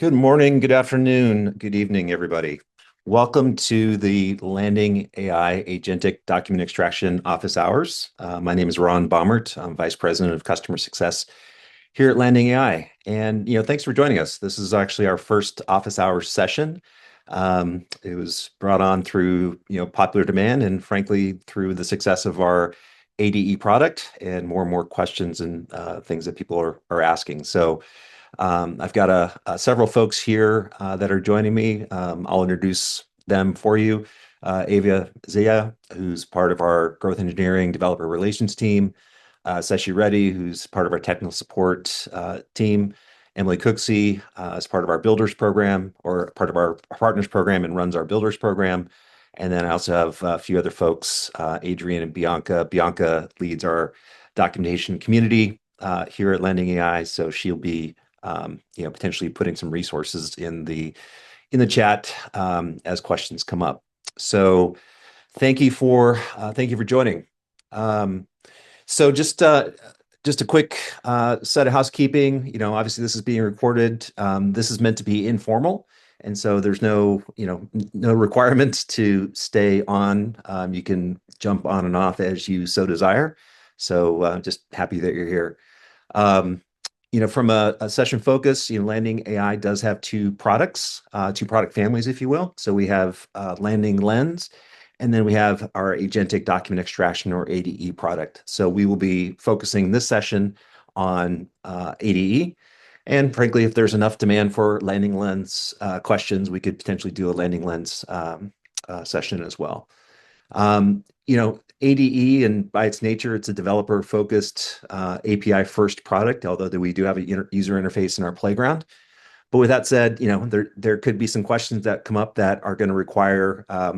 Good morning, good afternoon, good evening, everybody. Welcome to the Landing AI Agentic Document Extraction Office Hours. My name is Ron Baumert. I'm Vice President of Customer Success here at Landing AI. And thanks for joining us. This is actually our first office hours session. It was brought on through popular demand and frankly through the success of our ADE product and more questions and things that people are asking. So I've got several folks here that are joining me. I'll introduce them for you. Avia Zia, who's part of our growth engineering developer relations team. Seshi Reddy, who's part of our technical support team. Emily Cooksey is part of our builders program or part of our partners program and runs our builders program. And then I also have a few other folks, Adrian and Bianca. Bianca leads our documentation community here at Landing AI, so she'll be potentially putting some resources in the chat as questions come up. So thank you for joining. So just a quick set of housekeeping. Obviously this is being recorded. This is meant to be informal, and so there's no requirement to stay on. You can jump on and off as you so desire. So just happy that you're here. From a session focus, Landing AI does have two product families, if you will. So we have Landing Lens, and then we have our Agentic Document Extraction or ADE product. So we will be focusing this session on ADE. And frankly, if there's enough demand for Landing Lens questions, we could potentially do a Landing Lens session as well. ADE, and by its nature, it's a developer-focused API-first product, although we do have a user interface in our playground. But with that said, there could be some questions that come up that are going to require a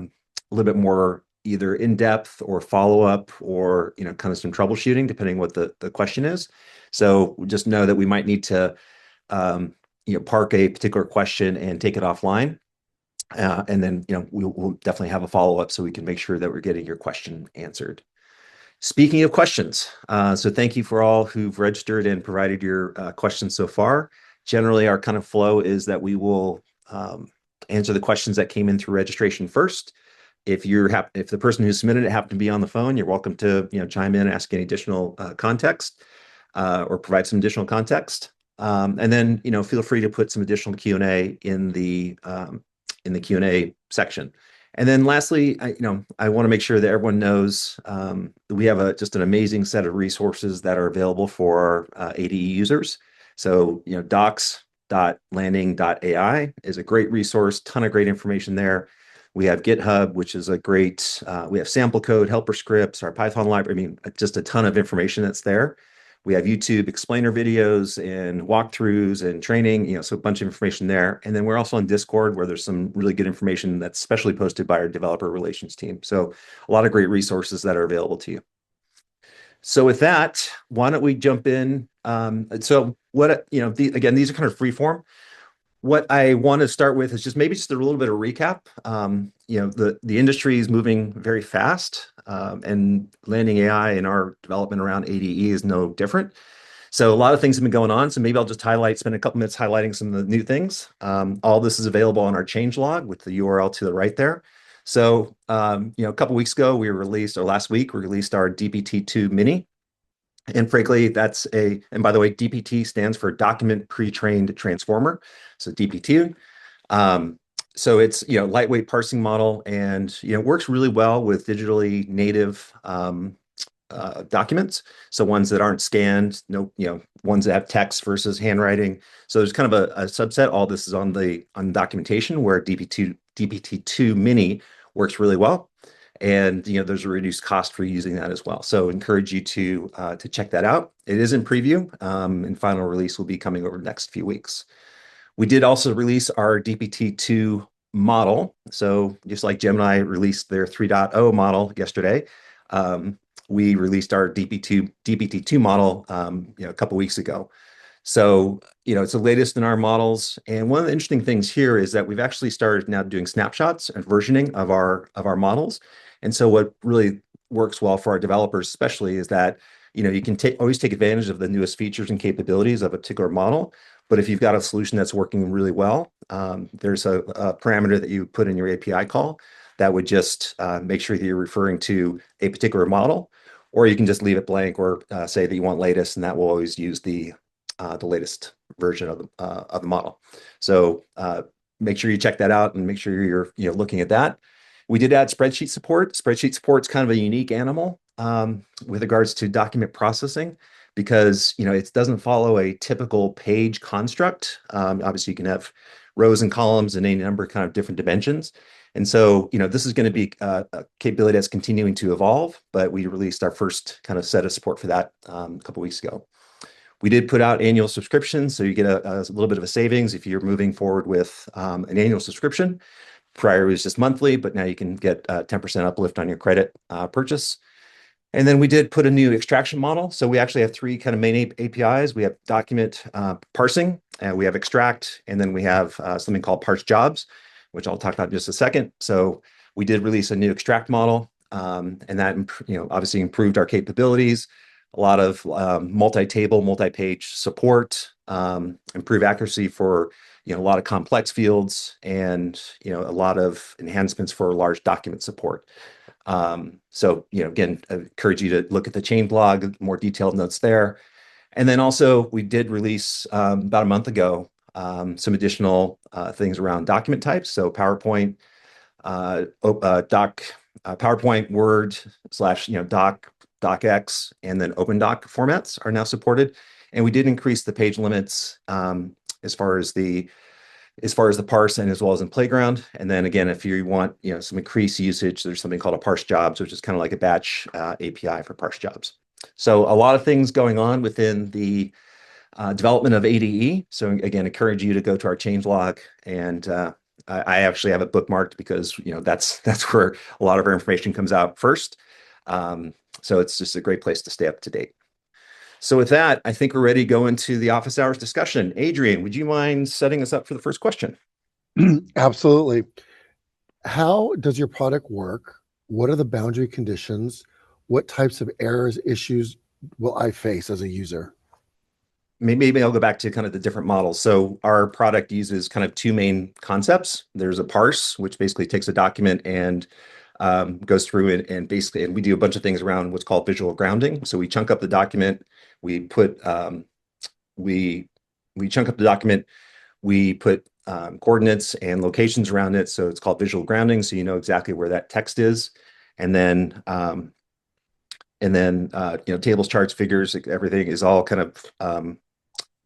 little bit more either in-depth or follow-up or kind of some troubleshooting, depending what the question is. So just know that we might need to park a particular question and take it offline. And then, we'll definitely have a follow-up so we can make sure that we're getting your question answered. Speaking of questions, so thank you for all who've registered and provided your questions so far. Generally, our kind of flow is that we will answer the questions that came in through registration first. If the person who submitted it happened to be on the phone, you're welcome to chime in, ask any additional context or provide some additional context. And then feel free to put some additional Q&A in the Q&A section. And then lastly, I want to make sure that everyone knows that we have just an amazing set of resources that are available for our ADE users. So, docs.landing.ai is a great resource, ton of great information there. We have GitHub, which is we have sample code, helper scripts, our Python library, just a ton of information that's there. We have YouTube explainer videos and walkthroughs and training, so a bunch of information there. And then we're also on Discord where there's some really good information that's specially posted by our developer relations team. So a lot of great resources that are available to you. So with that, why don't we jump in? So what, again, these are kind of free form. What I want to start with is just a little bit of recap. The industry is moving very fast, and Landing AI and our development around ADE is no different. So a lot of things have been going on. So maybe I'll just spend a couple minutes highlighting some of the new things. All this is available on our changelog with the URL to the right there. So a couple weeks ago, last week, we released our DPT-2 Mini. And frankly, and by the way, DPT stands for Document Pre-trained Transformer. So DPT. So it's, lightweight parsing model and, works really well with digitally native documents. So ones that aren't scanned, ones that have text versus handwriting. So there's kind of a subset. All this is on documentation where DPT-2 Mini works really well. And there's a reduced cost for using that as well. So encourage you to check that out. It is in preview, and final release will be coming over the next few weeks. We did also release our DPT-2 model. So just like Gemini released their 3.0 model yesterday, we released our DPT-2 model a couple weeks ago. So it's the latest in our models. And one of the interesting things here is that we've actually started now doing snapshots and versioning of our models. And so what really works well for our developers, especially, is that you can always take advantage of the newest features and capabilities of a particular model, But if you've got a solution that's working really well, there's a parameter that you put in your API call that would just make sure that you're referring to a particular model, or you can just leave it blank or say that you want latest, and that will always use the latest version of the model. So make sure you check that out and make sure you're looking at that. We did add spreadsheet support. Spreadsheet support's kind of a unique animal with regards to document processing because it doesn't follow a typical page construct. Obviously, you can have rows and columns in any number of kind of different dimensions. And so, this is going to be a capability that's continuing to evolve, but we released our first kind of set of support for that a couple weeks ago. We did put out annual subscriptions, so you get a little bit of a savings if you're moving forward with an annual subscription. Prior it was just monthly, but now you can get a 10% uplift on your credit purchase. And then we did put a new extraction model. So we actually have three kind of main APIs. We have document parsing, and we have extract, and then we have something called Parse Jobs, which I'll talk about in just a second. So we did release a new extract model, and that obviously improved our capabilities. A lot of multi-table, multi-page support, improve accuracy for a lot of complex fields, and a lot of enhancements for large document support. So again, I encourage you to look at the chain blog, more detailed notes there. And then also we did release about a month ago some additional things around document types. So PowerPoint, PowerPoint, Word / Doc, DocX, and then OpenDoc formats are now supported. And we did increase the page limits as far as the parse and as well as in Playground. And then again, if you want some increased usage, there's something called a Parse Jobs, which is kind of like a batch API for Parse Jobs. So a lot of things going on within the development of ADE. So again, encourage you to go to our changelog, and I actually have it bookmarked because that's where a lot of our information comes out first. So it's just a great place to stay up to date. So with that, I think we're ready to go into the office hours discussion. Adrian, would you mind setting us up for the first question? Absolutely. How does your product work? What are the boundary conditions? What types of errors, issues will I face as a user? Maybe I'll go back to kind of the different models. So our product uses kind of two main concepts. There's a parse, which basically takes a document and goes through it, and we do a bunch of things around what's called visual grounding. So we chunk up the document, we put we chunk up the document, we put coordinates and locations around it. So it's called visual grounding. So you know exactly where that text is, and then tables, charts, figures, everything is all kind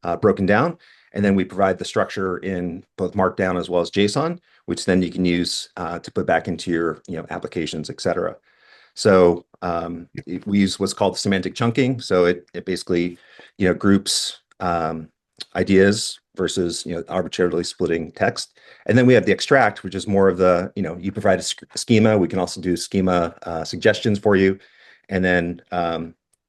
of broken down. And then we provide the structure in both Markdown as well as JSON, which then you can use to put back into your applications, et cetera. So we use what's called semantic chunking. So it basically groups ideas versus arbitrarily splitting text. And then we have the extract, which is more of the you provide a schema. We can also do schema suggestions for you, and then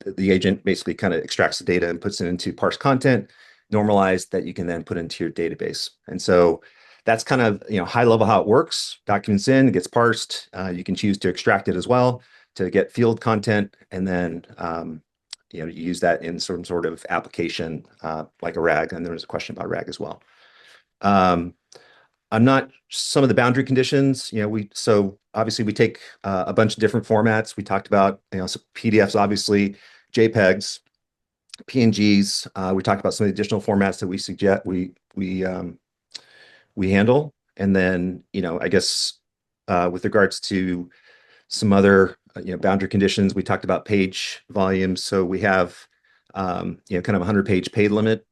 the agent basically kind of extracts the data and puts it into parse content, normalized, that you can then put into your database. And so that's kind of high level how it works. Documents in, it gets parsed. You can choose to extract it as well to get field content, and then you use that in some sort of application like a RAG. And there was a question about RAG as well. I'm not some of the boundary conditions. So obviously we take a bunch of different formats. We talked about so PDFs, obviously, JPEGs, PNGs. We talked about some of the additional formats that we suggest we handle. And then I guess with regards to some other boundary conditions, we talked about page volumes. So we have kind of a 100-page page limit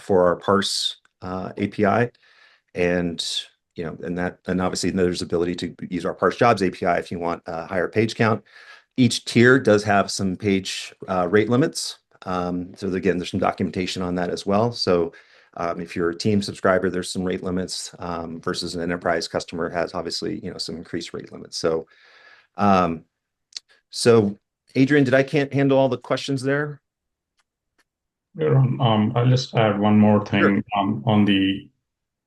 for our parse API. And obviously there's ability to use our Parse Jobs API if you want a higher page count. Each tier does have some page rate limits. So again, there's some documentation on that as well. So if you're a team subscriber, there's some rate limits versus an enterprise customer has obviously some increased rate limits. So Adrian, did I can't handle all the questions there? Yeah, I'll just add one more Sure. thing on the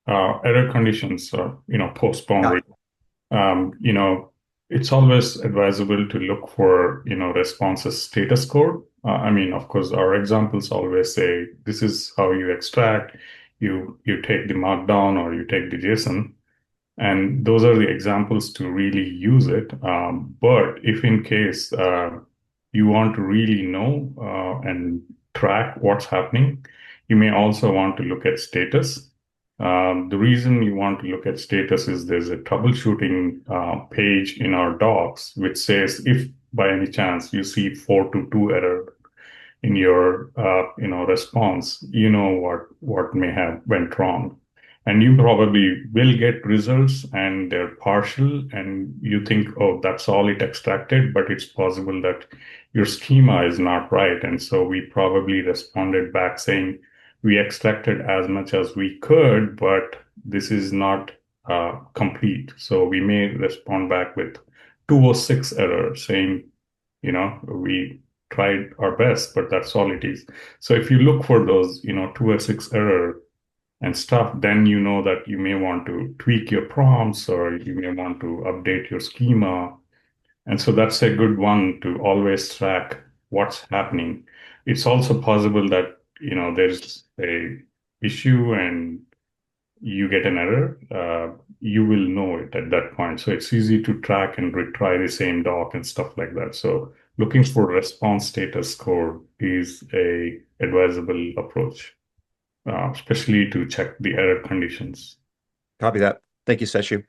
error conditions, post boundary. It's always advisable to look for, responses status code. Of course, our examples always say this is how you extract. you take the markdown or you take the JSON, and those are the examples to really use it. But if in case you want to really know and track what's happening, you may also want to look at status. The reason you want to look at status is there's a troubleshooting page in our docs which says if by any chance you see 422 error in your response, you know what may have went wrong. And you probably will get results and they're partial and you think, oh, that's all it extracted, but it's possible that your schema is not right. And so we probably responded back saying we extracted as much as we could, but this is not complete. So we may respond back with 206 error saying, we tried our best, but that's all it is. So if you look for those, 2 or 6 error and stuff, then you know that you may want to tweak your prompts or you may want to update your schema. And so that's a good one to always track what's happening. It's also possible that, there's a issue and you get an error, you will know it at that point. So it's easy to track and retry the same doc and stuff like that. So looking for response status score is a advisable approach, especially to check the error conditions. Copy that. Thank you, Seshu.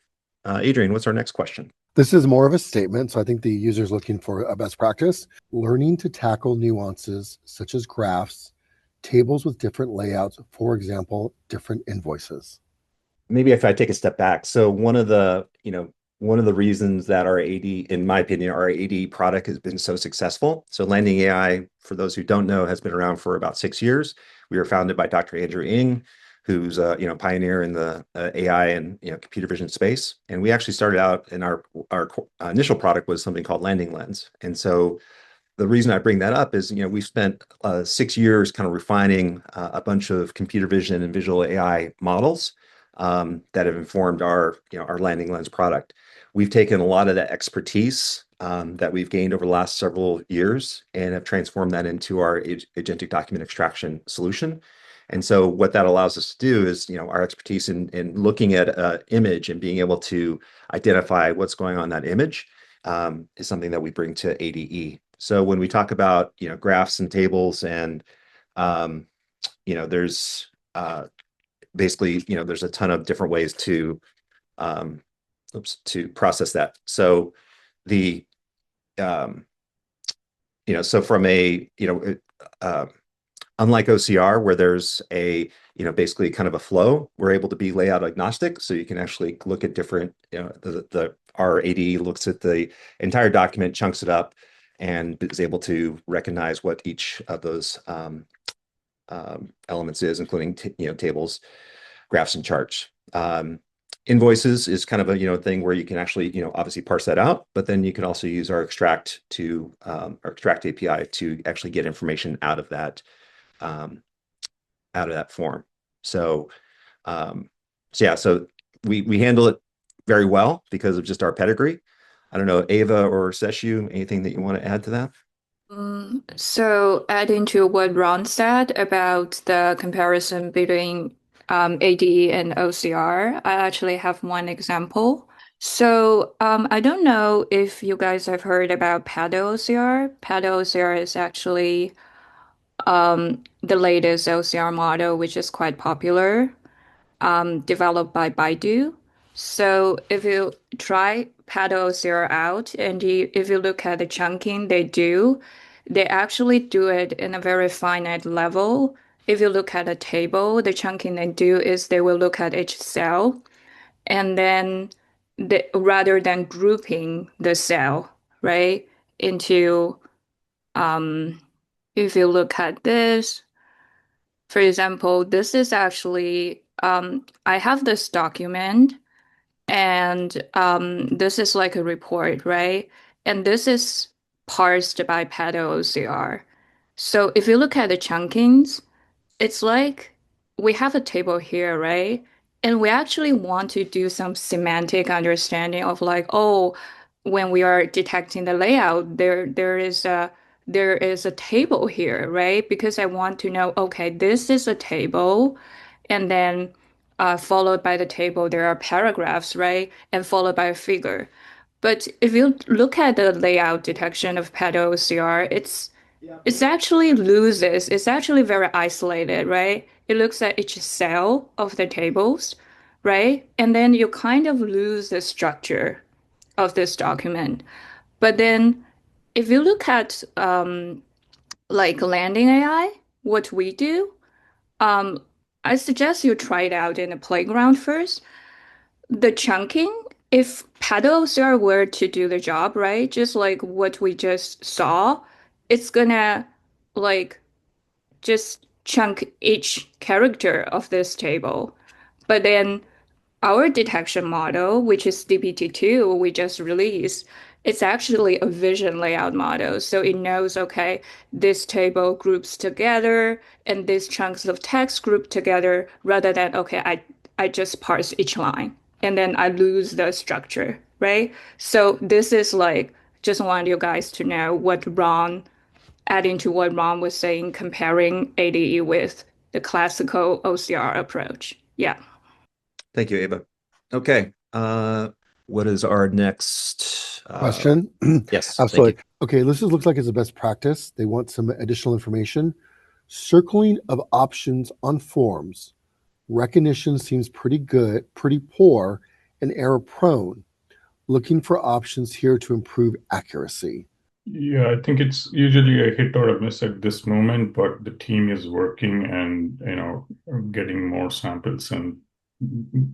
Adrian, what's our next question? This is more of a statement, so I think the user is looking for a best practice. Learning to tackle nuances such as graphs, tables with different layouts, for example, different invoices. Maybe if I take a step back. So one of the reasons that our AD, in my opinion, our AD product has been so successful. So LandingAI, for those who don't know, has been around for about 6 years. We were founded by Dr. Andrew Ng, who's a pioneer in the AI and computer vision space. And we actually started out in our initial product was something called Landing Lens. And so the reason I bring that up is, we spent 6 years kind of refining a bunch of computer vision and visual AI models that have informed our Landing Lens product. We've taken a lot of that expertise that we've gained over the last several years and have transformed that into our agentic document extraction solution. And so what that allows us to do is, our expertise in looking at an image and being able to identify what's going on in that image is something that we bring to ADE. So when we talk about, graphs and tables and, there's basically, there's a ton of different ways to process that. So the, so from a, unlike OCR where there's a, basically kind of a flow, we're able to be layout agnostic. So you can actually look at different, our ADE looks at the entire document, chunks it up, and is able to recognize what each of those elements is, including tables, graphs, and charts. Invoices is kind of a thing where you can actually obviously parse that out, but then you can also use our extract API to actually get information out of that form. So yeah, so we handle it very well because of just our pedigree. I don't know, Ava or Seshu, anything that you want to add to that? So adding to what Ron said about the comparison between ADE and OCR, I actually have one example. So I don't know if you guys have heard about Paddle OCR. Paddle OCR is actually the latest OCR model, which is quite popular, developed by Baidu. So if you try Paddle OCR out and if you look at the chunking they actually do it in a very finite level. If you look at a table, the chunking they do is they will look at each cell and then rather than grouping the cell, right, into if you look at this, for example, this is actually I have this document and this is like a report, right? And this is parsed by Paddle OCR. So if you look at the chunkings, it's like we have a table here, right? And we actually want to do some semantic understanding of like, oh, when we are detecting the layout, there is a table here, right? Because I want to know, okay, this is a table and then followed by the table, there are paragraphs, right? And followed by a figure. But if you look at the layout detection of Paddle OCR, it's actually loses. It's actually very isolated, right? It looks at each cell of the tables, right? And then you kind of lose the structure of this document. But then if you look at like Landing AI, what we do, um, I suggest you try it out in a playground first. The chunking, if paddles are were to do the job, right? Just like what we just saw, it's gonna like just chunk each character of this table. But then our detection model, which is DPT-2, we just released, it's actually a vision layout model. So it knows, okay, this table groups together and these chunks of text group together rather than, okay, I just parse each line and then I lose the structure, right? So this is like, just want you guys to know what Ron, adding to what Ron was saying, comparing ADE with the classical OCR approach. Yeah. Thank you, Ava. Okay. What is our next Question? Yes, thank Absolutely. you. Okay, this looks like it's the best practice. They want some additional information. Circling of options on forms. Recognition seems pretty good, pretty poor, and error prone. Looking for options here to improve accuracy. Yeah, I think it's usually a hit or a miss at this moment, but the team is working and getting more samples, and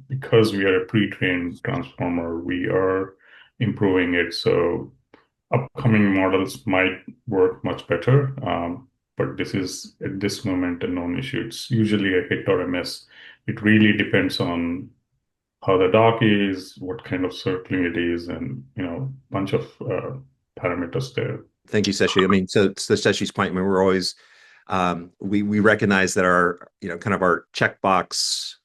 because we are a pre-trained transformer, we are improving it. So upcoming models might work much better. But this is at this moment a known issue. It's usually a hit or a miss. It really depends on how the dock is, what kind of circling it is, and bunch of parameters there. Thank you, Seshi. I mean, so to Seshi's point, I mean, we're always we recognize that our kind of our checkbox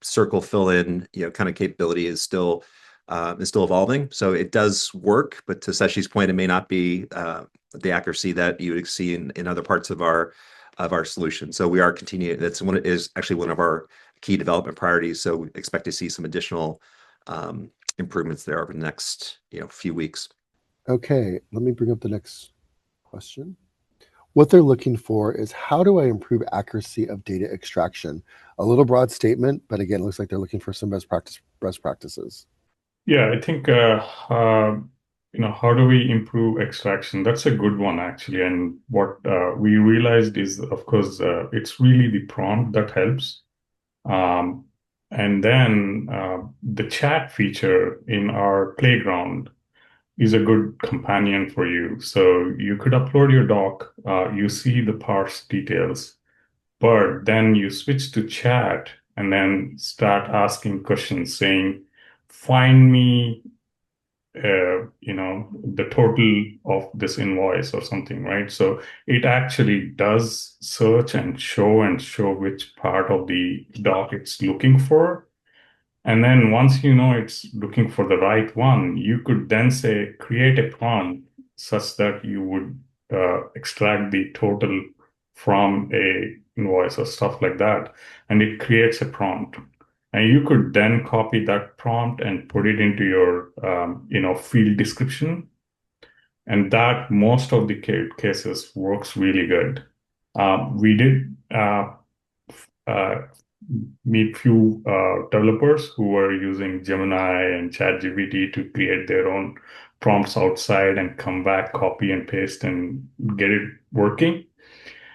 circle fill in kind of capability is still evolving. So it does work, but to Seshi's point, it may not be the accuracy that you would see in other parts of our solution. So we are continuing. That's is actually one of our key development priorities. So we expect to see some additional improvements there over the next few weeks. Okay, let me bring up the next question. What they're looking for is how do I improve accuracy of data extraction? A little broad statement, but again, it looks like they're looking for some best practices. Yeah, I think how do we improve extraction? That's a good one actually. And what we realized is, of course, it's really the prompt that helps. And then the chat feature in our playground is a good companion for you. So you could upload your doc, you see the parse details, but then you switch to chat and then start asking questions saying, find me, the total of this invoice or something, right? So it actually does search and show which part of the doc it's looking for. And then once you know it's looking for the right one, you could then say, create a prompt such that you would extract the total from a invoice or stuff like that. And it creates a prompt. And you could then copy that prompt and put it into your, field description. And that most of the cases works really good. We did meet few developers who were using Gemini and ChatGPT to create their own prompts outside and come back, copy and paste and get it working.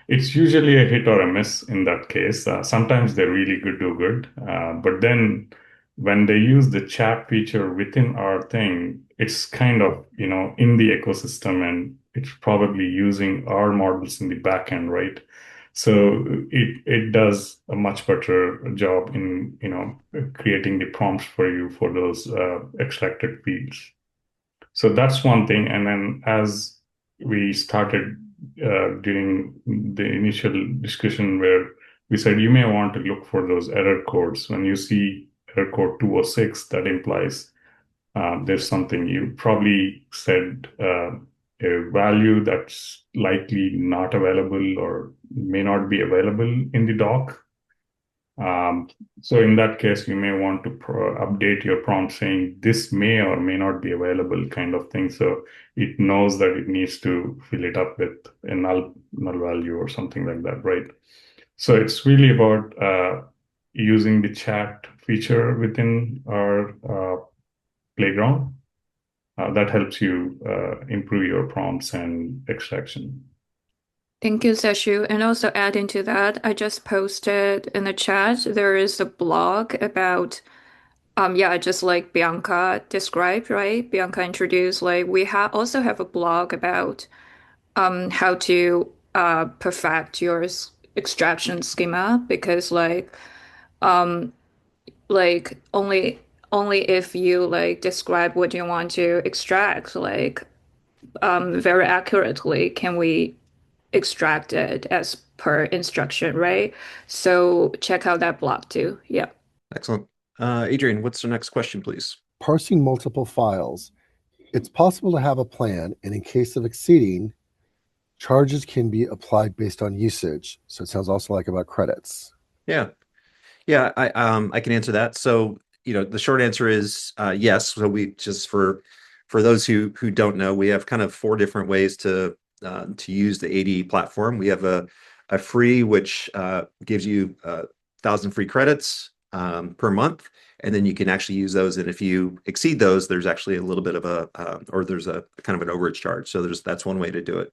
It's usually a hit or a miss in that case. Sometimes they're really good. But then when they use the chat feature within our thing, it's kind of, in the ecosystem and it's probably using our models in the backend, right? So it does a much better job in, creating the prompts for you for those extracted fields. So that's one thing. And then as we started during the initial discussion where we said you may want to look for those error codes. When you see error code 206, that implies there's something you probably said, a value that's likely not available or may not be available in the doc. So in that case, you may want to update your prompt saying this may or may not be available kind of thing. So it knows that it needs to fill it up with a null value or something like that, right? So it's really about using the chat feature within our playground. That helps you improve your prompts and extraction. Thank you, Seshu. And also adding to that, I just posted in the chat, there is a blog about, yeah, just like Bianca described, right? Bianca introduced, like, we also have a blog about how to perfect your extraction schema because like only if you like describe what you want to extract like very accurately can we extract it as per instruction, right? So check out that blog too. Yeah. Excellent. Adrian, what's the next question, please? Parsing multiple files. It's possible to have a plan, and in case of exceeding, charges can be applied based on usage. So it sounds also like about credits. Yeah. Yeah, I can answer that. So, the short answer is yes. So we just for those who don't know, we have kind of four different ways to use the ADE platform. We have a free, which gives you 1,000 free credits per month, and then you can actually use those. And if you exceed those, there's actually a little bit of or there's a kind of an overage charge. So that's one way to do it.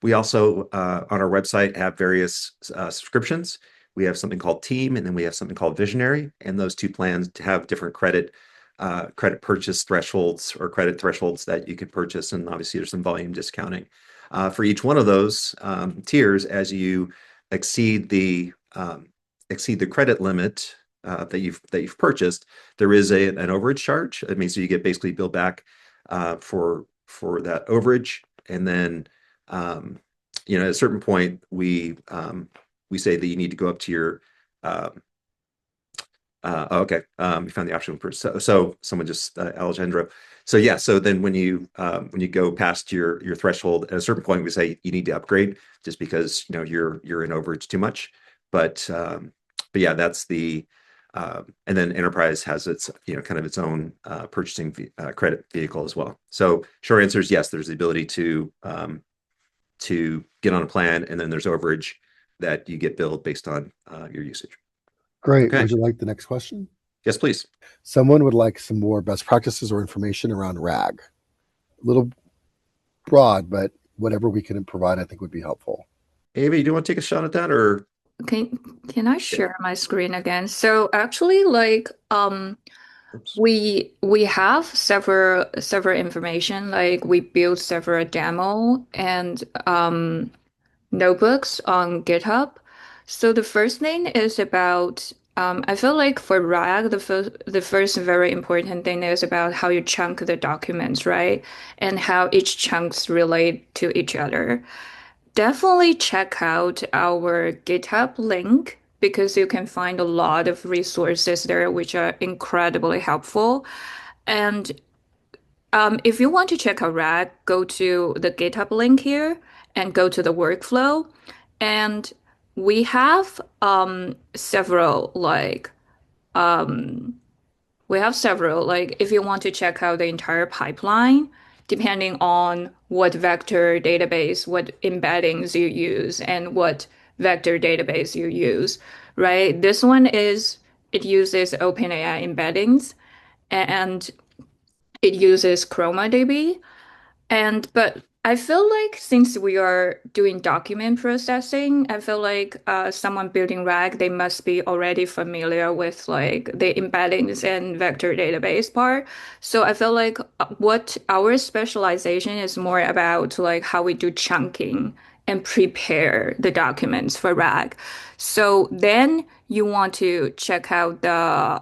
We also on our website have various subscriptions. We have something called Team, and then we have something called Visionary, and those two plans have different credit purchase thresholds or credit thresholds that you could purchase, and obviously there's some volume discounting. For each one of those tiers, as you exceed the credit limit that you've purchased, there is an overage charge. It means so you get basically billed back for that overage, and then at a certain point we say that you need to go up to your okay. You found the option for so someone just Alejandro. So yeah, so then when you go past your threshold at a certain point, we say you need to upgrade just because you're in overage too much. But yeah, that's the and then enterprise has its kind of its own purchasing credit vehicle as well. So short answer is yes, there's the ability to get on a plan, and then there's overage that you get billed based on your usage. Great. Okay. Would you like the next question? Yes, please. Someone would like some more best practices or information around RAG. A little broad, but whatever we can provide, I think would be helpful. Avi, do you want to take a shot at that, or Can I share my screen again? So actually, like we have several information. Like we built several demo and notebooks on GitHub. So the first thing is about I feel like for RAG, the first very important thing is about how you chunk the documents, right? And how each chunks relate to each other. Definitely check out our GitHub link because you can find a lot of resources there which are incredibly helpful. And if you want to check out RAG, go to the GitHub link here and go to the workflow. And we have several like if you want to check out the entire pipeline, depending on what vector database, what embeddings you use, and what vector database you use, right? This one it uses OpenAI embeddings and it uses ChromaDB. But I feel like since we are doing document processing, I feel like someone building RAG, they must be already familiar with like the embeddings and vector database part. So I feel like what our specialization is more about like how we do chunking and prepare the documents for RAG. So then you want to check out the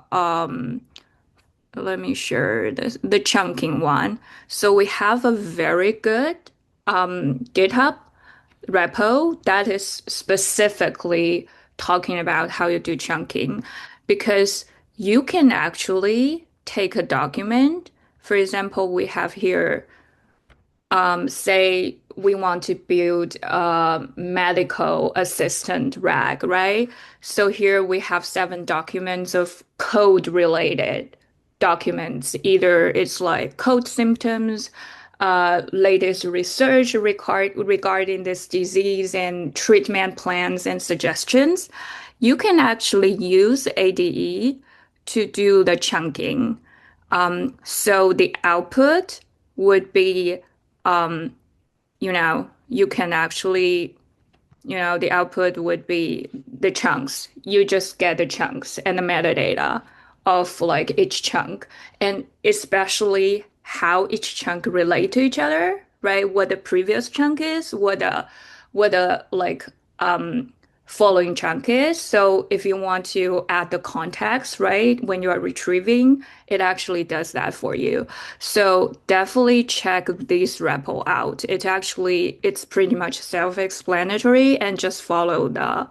let me share the chunking one. So we have a very good GitHub repo that is specifically talking about how you do chunking because you can actually take a document. For example, we have here say we want to build a medical assistant rag, right? So here we have 7 documents of code related documents. Either it's like code symptoms, latest research regarding this disease and treatment plans and suggestions. You can actually use ADE to do the chunking. So the output would be, you can actually, the output would be the chunks. You just get the chunks and the metadata of like each chunk, and especially how each chunk relate to each other, right? What the previous chunk is, what the like following chunk is. So if you want to add the context, right, when you are retrieving, it actually does that for you. So definitely check this repo out. It's pretty much self-explanatory and just follow the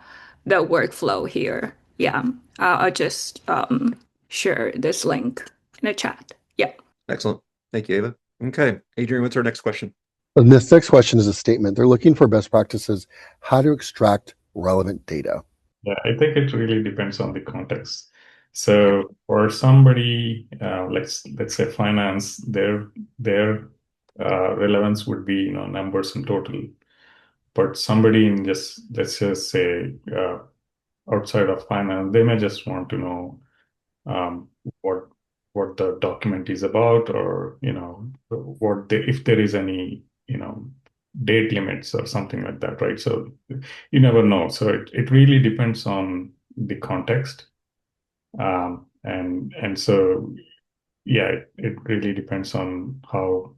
workflow here. Yeah, I'll just share this link in the chat. Yeah. Excellent. Thank you, Ava. Okay, Adrian, what's our next question? And this next question is a statement. They're looking for best practices, how to extract relevant data. Yeah, I think it really depends on the context. So for somebody, let's say finance, their relevance would be numbers in total. But somebody in just let's just say outside of finance, they may just want to know what the document is about, or if there is any date limits or something like that, right? So you never know. So it really depends on the context, and so yeah, it really depends on how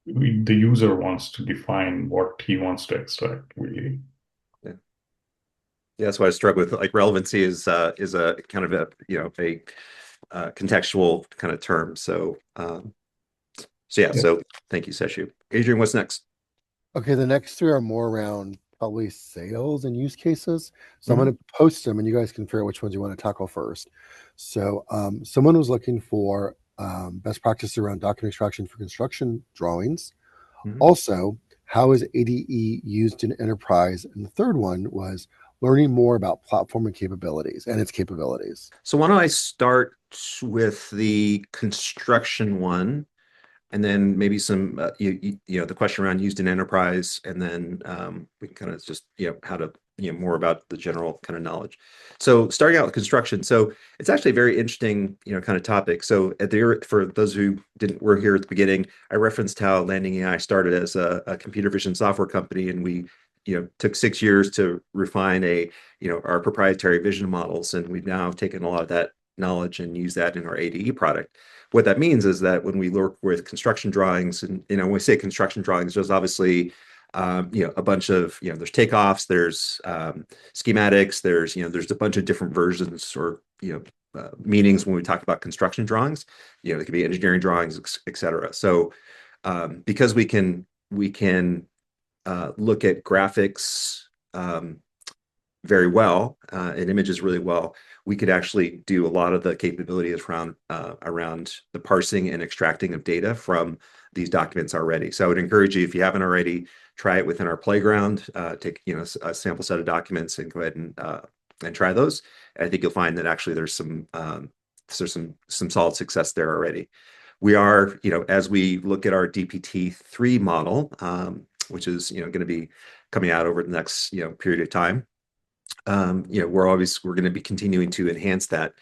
the user wants to define what he wants to extract, really. Yeah, that's why I struggle with like relevancy is a kind of a contextual kind of term. So so thank you, Seshu. Adrian, what's next? Okay, the next 3 are more around probably sales and use cases. So I'm going to post them and you guys can figure out which ones you want to tackle first. So someone was looking for best practices around document extraction for construction drawings. Also, how is ADE used in enterprise? And the third one was learning more about platform and capabilities and its capabilities. So why don't I start with the construction one, and then maybe some the question around used in enterprise, and then we can kind of just how to more about the general kind of knowledge. So starting out with construction, so it's actually a very interesting kind of topic. So for those who were here at the beginning, I referenced how LandingAI started as a computer vision software company, and we took 6 years to refine our proprietary vision models, and we've now taken a lot of that knowledge and use that in our ADE product. What that means is that when we work with construction drawings, and when we say construction drawings, there's obviously a bunch of there's takeoffs, there's schematics, there's a bunch of different versions or meanings when we talk about construction drawings. It could be engineering drawings, etc. So because we can look at graphics very well and images really well, we could actually do a lot of the capabilities around the parsing and extracting of data from these documents already. So I would encourage you, if you haven't already, try it within our playground. Take a sample set of documents and go ahead and try those. And I think you'll find that actually there's some solid success there already. We are, as we look at our DPT-3 model, which is going to be coming out over the next period of time. We're going to be continuing to enhance that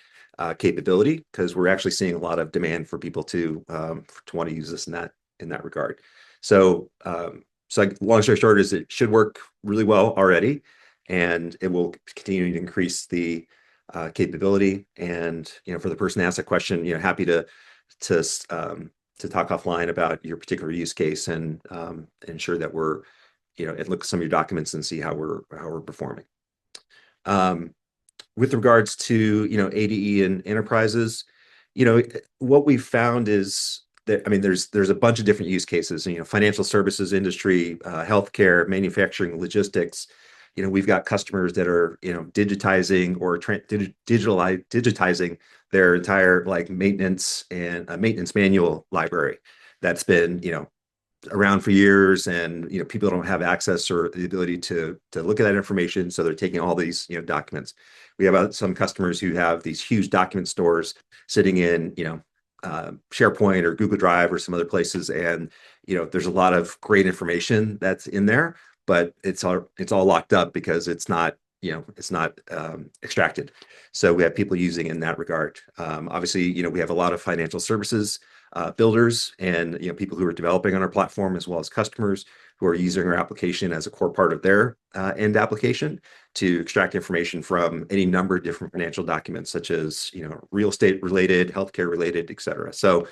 capability, because we're actually seeing a lot of demand for people to want to use this in that regard. So long story short is it should work really well already, and it will continue to increase the capability. And for the person who asked that question, happy to talk offline about your particular use case and ensure that we're and look at some of your documents and see how we're performing. With regards to ADE and enterprises, what we've found is that there's a bunch of different use cases. Financial services industry, healthcare, manufacturing, logistics. We've got customers that are digitizing or digitizing their entire maintenance and maintenance manual library that's been around for years, and people don't have access or the ability to look at that information, so they're taking all these documents. We have some customers who have these huge document stores sitting in SharePoint or Google Drive or some other places, and there's a lot of great information that's in there, but it's all locked up because it's not extracted. So we have people using in that regard. Obviously, we have a lot of financial services builders and people who are developing on our platform, as well as customers who are using our application as a core part of their end application to extract information from any number of different financial documents, such as real estate related, healthcare related, et cetera. So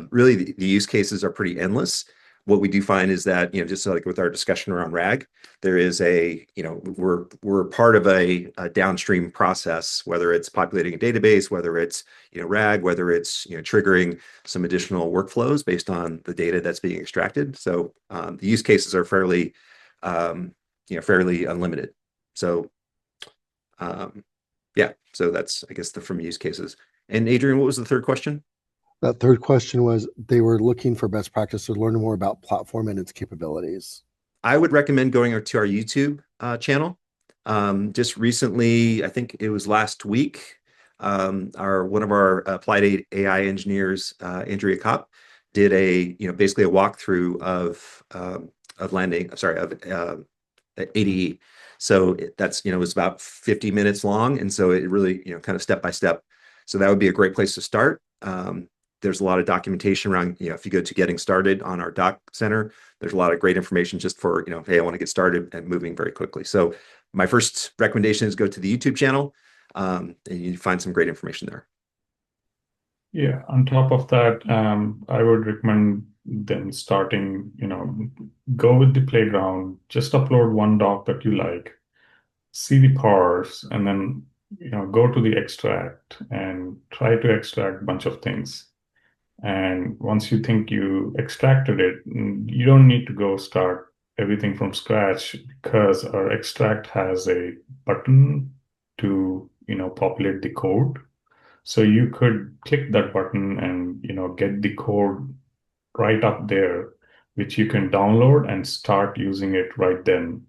really, the use cases are pretty endless. What we do find is that, just like with our discussion around RAG, there is we're part of a downstream process, whether it's populating a database, whether it's, RAG, whether it's, triggering some additional workflows based on the data that's being extracted. So the use cases are fairly unlimited. So yeah, so that's, I guess, from use cases. And Adrian, what was the third question? That third question was they were looking for best practice to learn more about platform and its capabilities. I would recommend going to our YouTube channel. Just recently, I think it was last week, one of our applied AI engineers, Andrea Kopp, did basically a walkthrough of ADE. So that's it was about 50 minutes long, and so it really kind of step by step. So that would be a great place to start. There's a lot of documentation around, if you go to getting started on our doc center, there's a lot of great information just for, hey, I want to get started and moving very quickly. So my first recommendation is go to the YouTube channel, and you find some great information there. Yeah, on top of that, I would recommend them starting, go with the playground, just upload one doc that you like, see the parse, and then, go to the extract and try to extract a bunch of things. And once you think you extracted it, you don't need to go start everything from scratch, because our extract has a button to, populate the code. So you could click that button and, get the code right up there, which you can download and start using it right then.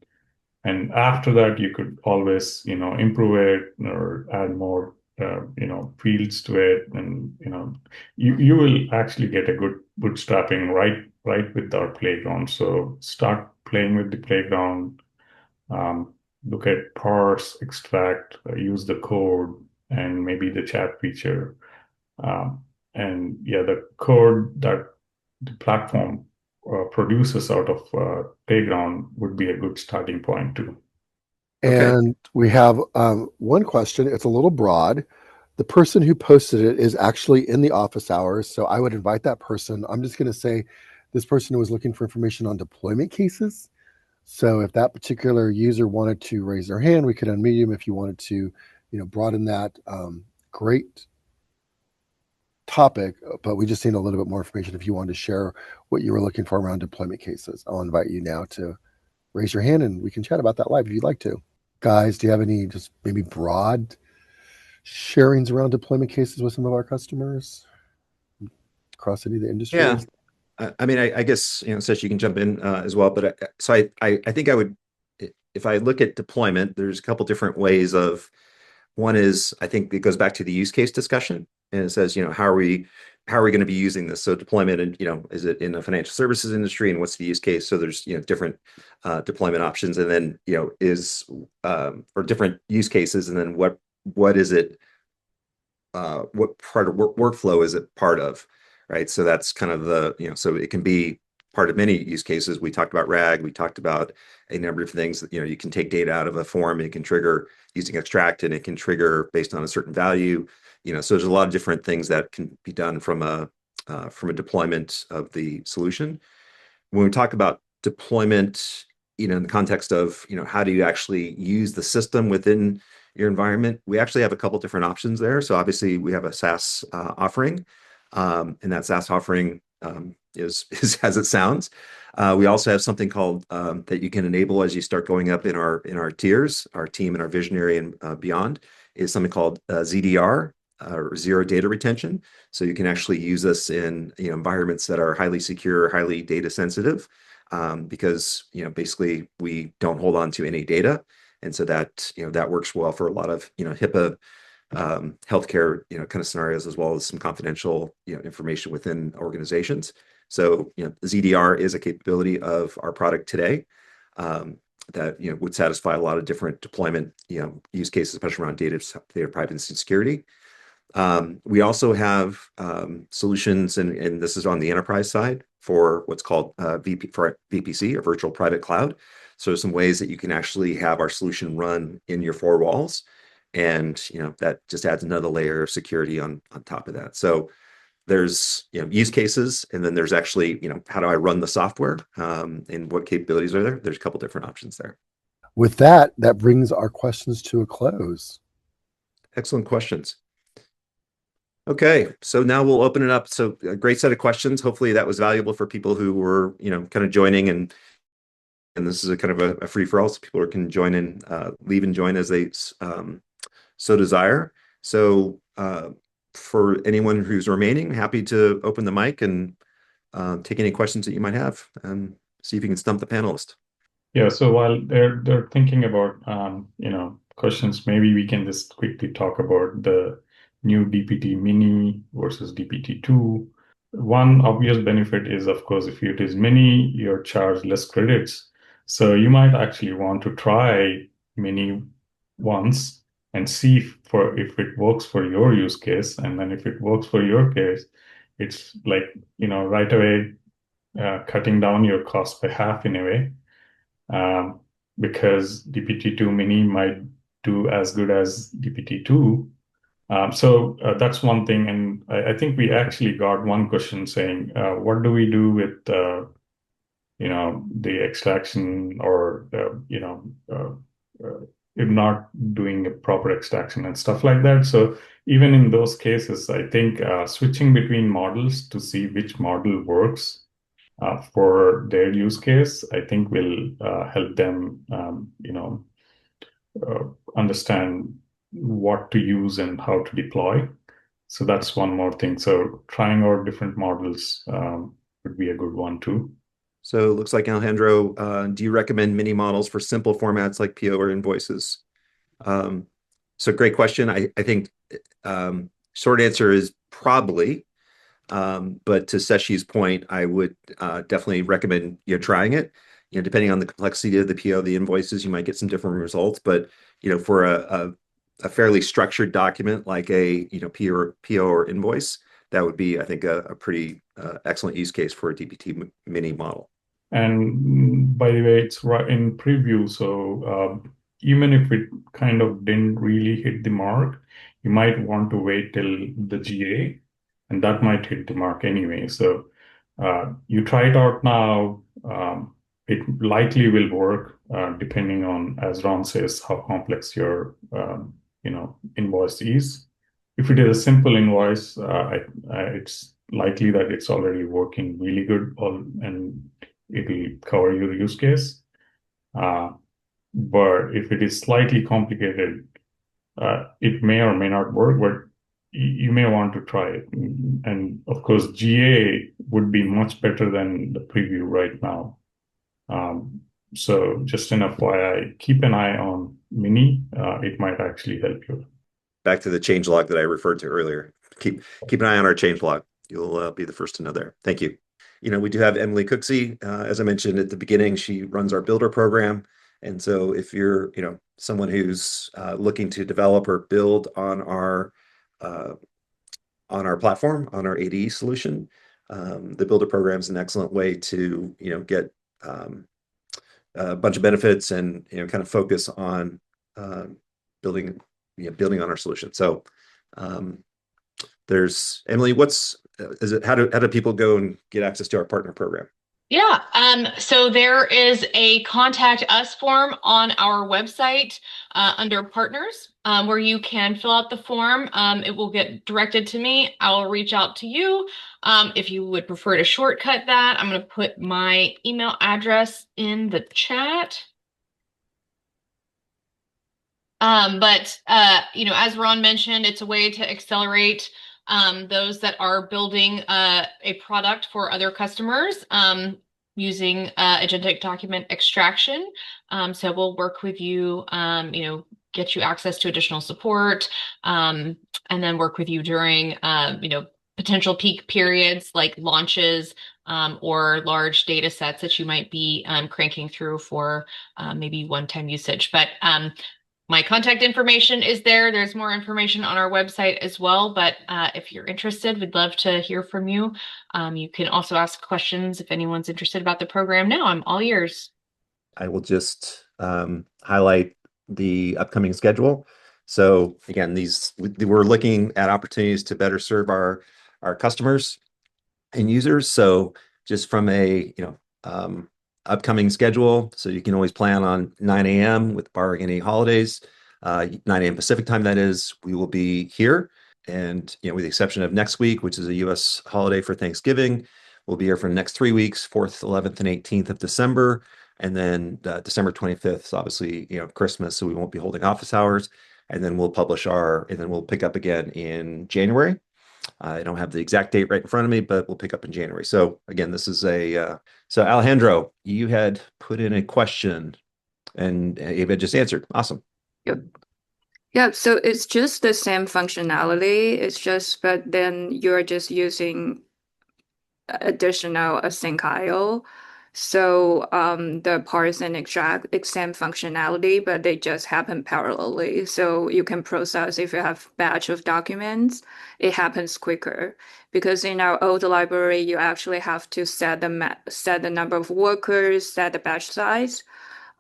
And after that, you could always, improve it or add more fields to it, and you will actually get a good bootstrapping right with our playground. So start playing with the playground, look at parse, extract, use the code, and maybe the chat feature. And yeah, the code that the platform produces out of playground would be a good starting point too. And we have one question. It's a little broad. The person who posted it is actually in the office hours, so I would invite that person. I'm just going to say this person was looking for information on deployment cases. So if that particular user wanted to raise their hand, we could unmute him. If you wanted to, broaden that, great topic, but we just need a little bit more information. If you wanted to share what you were looking for around deployment cases, I'll invite you now to raise your hand and we can chat about that live if you'd like to. Guys, do you have any just maybe broad sharings around deployment cases with some of our customers across any of the industries? Yeah, I mean, I guess Sesh, you can jump in as well. But I think I would, if I look at deployment, there's a couple different ways of. One is, I think it goes back to the use case discussion, and it says, how are we going to be using this? So deployment, and is it in the financial services industry, and what's the use case? So there's different deployment options, and then or different use cases, and then what is it? What part of workflow is it part of, right? So that's kind of the so it can be part of many use cases. We talked about RAG. We talked about a number of things that, you can take data out of a form, and it can trigger using extract, and it can trigger based on a certain value. So there's a lot of different things that can be done from a deployment of the solution. When we talk about deployment, in the context of, how do you actually use the system within your environment, we actually have a couple different options there. So obviously we have a SaaS offering, and that SaaS offering is as it sounds. We also have something called that you can enable as you start going up in our tiers. Our team and our visionary and beyond is something called ZDR, zero data retention. So you can actually use this in environments that are highly secure, highly data sensitive, because basically we don't hold on to any data, and so that works well for a lot of HIPAA healthcare kind of scenarios, as well as some confidential information within organizations. So ZDR is a capability of our product today. That would satisfy a lot of different deployment use cases, especially around data privacy and security. We also have solutions, and this is on the enterprise side for what's called VPC, or Virtual Private Cloud. So some ways that you can actually have our solution run in your four walls, and that just adds another layer of security on top of that. So there's use cases, and then there's actually how do I run the software, and what capabilities are there? There's a couple different options there. With that brings our questions to a close. Excellent questions. Okay, so now we'll open it up. So a great set of questions. Hopefully that was valuable for people who were kind of joining, and this is a kind of a free for all, so people can join in, leave and join as they so desire. So for anyone who's remaining, happy to open the mic and take any questions that you might have, and see if you can stump the panelist. Yeah, so while they're thinking about questions, maybe we can just quickly talk about the new DPT Mini versus DPT-2. One obvious benefit is, of course, if it is Mini, you're charged less credits. So you might actually want to try Mini once and see if it works for your use case. And then if it works for your case, it's like, right away cutting down your cost by half in a way. Because DPT-2 Mini might do as good as DPT-2. So that's one thing. And I think we actually got one question saying, what do we do with the extraction, or if not doing a proper extraction and stuff like that. So even in those cases, I think switching between models to see which model works for their use case, I think will help them, understand what to use and how to deploy. So that's one more thing. So trying out different models would be a good one too. So it looks like, Alejandro, do you recommend mini models for simple formats like PO or invoices? So great question. I think short answer is probably. But to Seshi's point, I would definitely recommend trying it. Depending on the complexity of the PO, the invoices, you might get some different results. But for a fairly structured document like a PO or invoice, that would be, I think, a pretty excellent use case for a DPT Mini model. And by the way, it's right in preview, so even if it kind of didn't really hit the mark, you might want to wait till the GA, and that might hit the mark anyway. So you try it out now. It likely will work, depending on, as Ron says, how complex your invoice is. If it is a simple invoice, it's likely that it's already working really good, and it will cover your use case. But if it is slightly complicated, it may or may not work, but you may want to try it. And of course, GA would be much better than the preview right now. So just an FYI, keep an eye on Mini. It might actually help you. Back to the changelog that I referred to earlier. Keep an eye on our changelog. You'll be the first to know there. Thank you. We do have Emily Cooksey. As I mentioned at the beginning, she runs our builder program. And so if you're, someone who's looking to develop or build on our platform, on our ADE solution, the builder program is an excellent way to, get a bunch of benefits and, kind of focus on building on our solution. So there's Emily, how do people go and get access to our partner program? Yeah, so there is a contact us form on our website under partners, where you can fill out the form. It will get directed to me. I'll reach out to you. If you would prefer to shortcut that, I'm going to put my email address in the chat. But as Ron mentioned, it's a way to accelerate those that are building a product for other customers using agentic document extraction. So we'll work with you, get you access to additional support, and then work with you during, potential peak periods like launches or large data sets that you might be cranking through for maybe one-time usage. But my contact information is there. There's more information on our website as well. But if you're interested, we'd love to hear from you. You can also ask questions if anyone's interested about the program now. I'm all ears. I will just highlight the upcoming schedule. So again, we're looking at opportunities to better serve our customers and users. So just from a upcoming schedule, so you can always plan on 9 a.m. with barring any holidays, 9 a.m. Pacific time, that is, we will be here. And with the exception of next week, which is a U.S. holiday for Thanksgiving, we'll be here for the next 3 weeks, 4th, 11th, and 18th of December. And then December 25th is obviously, Christmas, so we won't be holding office hours. And then we'll pick up again in January. I don't have the exact date right in front of me, but we'll pick up in January. So again, this is so Alejandro, you had put in a question and Ava just answered. Awesome. Yep. Yeah, so it's just the same functionality. But then you're just using additional async IO. So the parse and extract same functionality, but they just happen parallelly. So you can process if you have batch of documents, it happens quicker. Because in our old library, you actually have to set the number of workers, set the batch size.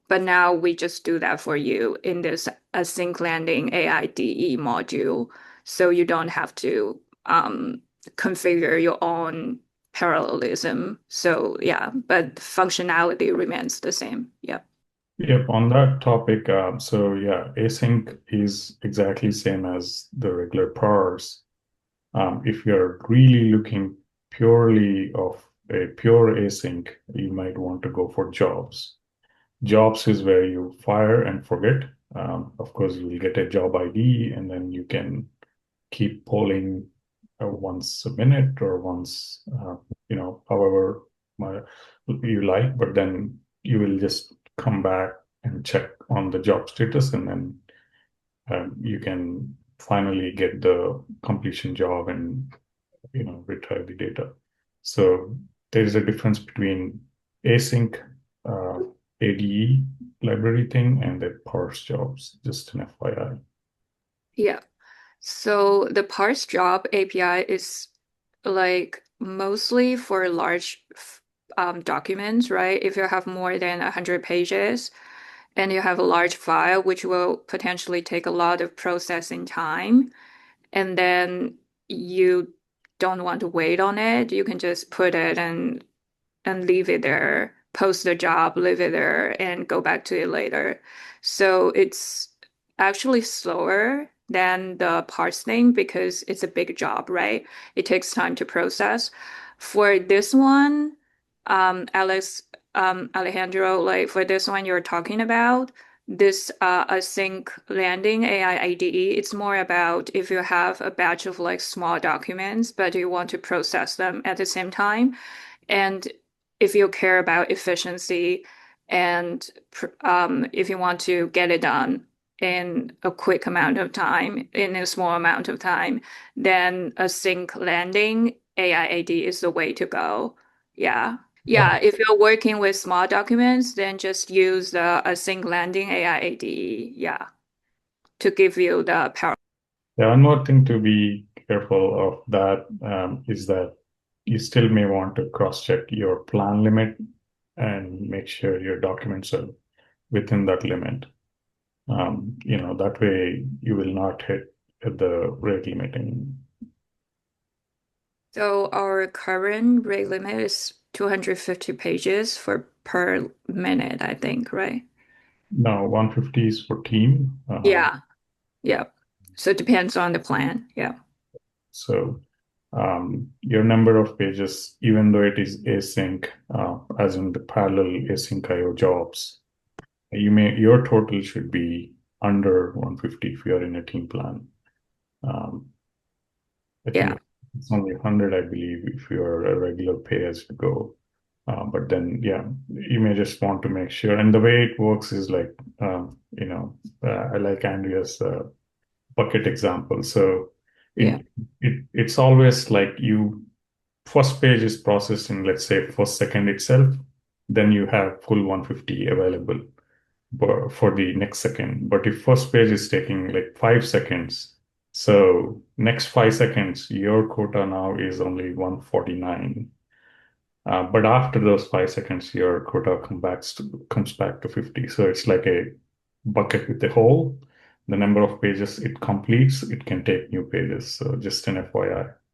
But now we just do that for you in this Async LandingAI DE module. So you don't have to configure your own parallelism. So yeah, but functionality remains the same. Yep. Yep, on that topic, async is exactly same as the regular parse. If you're really looking purely of a pure async, you might want to go for jobs. Jobs is where you fire and forget. Of course, you will get a job ID, and then you can keep polling once a minute or once, however you like, but then you will just come back and check on the job status, and then you can finally get the completion job and retrieve the data. So there is a difference between async ADE library thing and the parse jobs, just an FYI. Yeah. So the parse job API is like mostly for large documents, right? If you have more than 100 pages and you have a large file, which will potentially take a lot of processing time, and then you don't want to wait on it, you can just put it and leave it there, post the job, leave it there, and go back to it later. So it's actually slower than the parsing because it's a big job, right? It takes time to process. For this one, Alejandro, like for this one you're talking about, this async LandingAI IDE, it's more about if you have a batch of like small documents, but you want to process them at the same time. And if you care about efficiency and if you want to get it done in a quick amount of time, in a small amount of time, then async landing AIAD is the way to go. Yeah. Yeah, if you're working with small documents, then just use the async landing AIAD, yeah, to give you the power. Yeah, one more thing to be careful of that is that you still may want to cross-check your plan limit and make sure your documents are within that limit. That way you will not hit the rate limiting. So our current rate limit is 250 pages per minute, I think, right? No, 150 is for team. Yeah. Yeah. So it depends on the plan. Yeah. So your number of pages, even though it is async, as in the parallel async IO jobs, your total should be under 150 if you're in a team plan. I Yeah. think it's only 100, I believe, if you're a regular pay as you go. But then, yeah, you may just want to make sure. And the way it works is like, I like Andrea's bucket example. So Yeah. it's always like first page is processed in, let's say, first second itself. Then you have full 150 available for the next second. But if first page is taking like 5 seconds, so next 5 seconds, your quota now is only 149. But after those 5 seconds, your quota comes back to 50. So it's like a bucket with a hole. The number of pages it completes, it can take new pages. So just an FYI.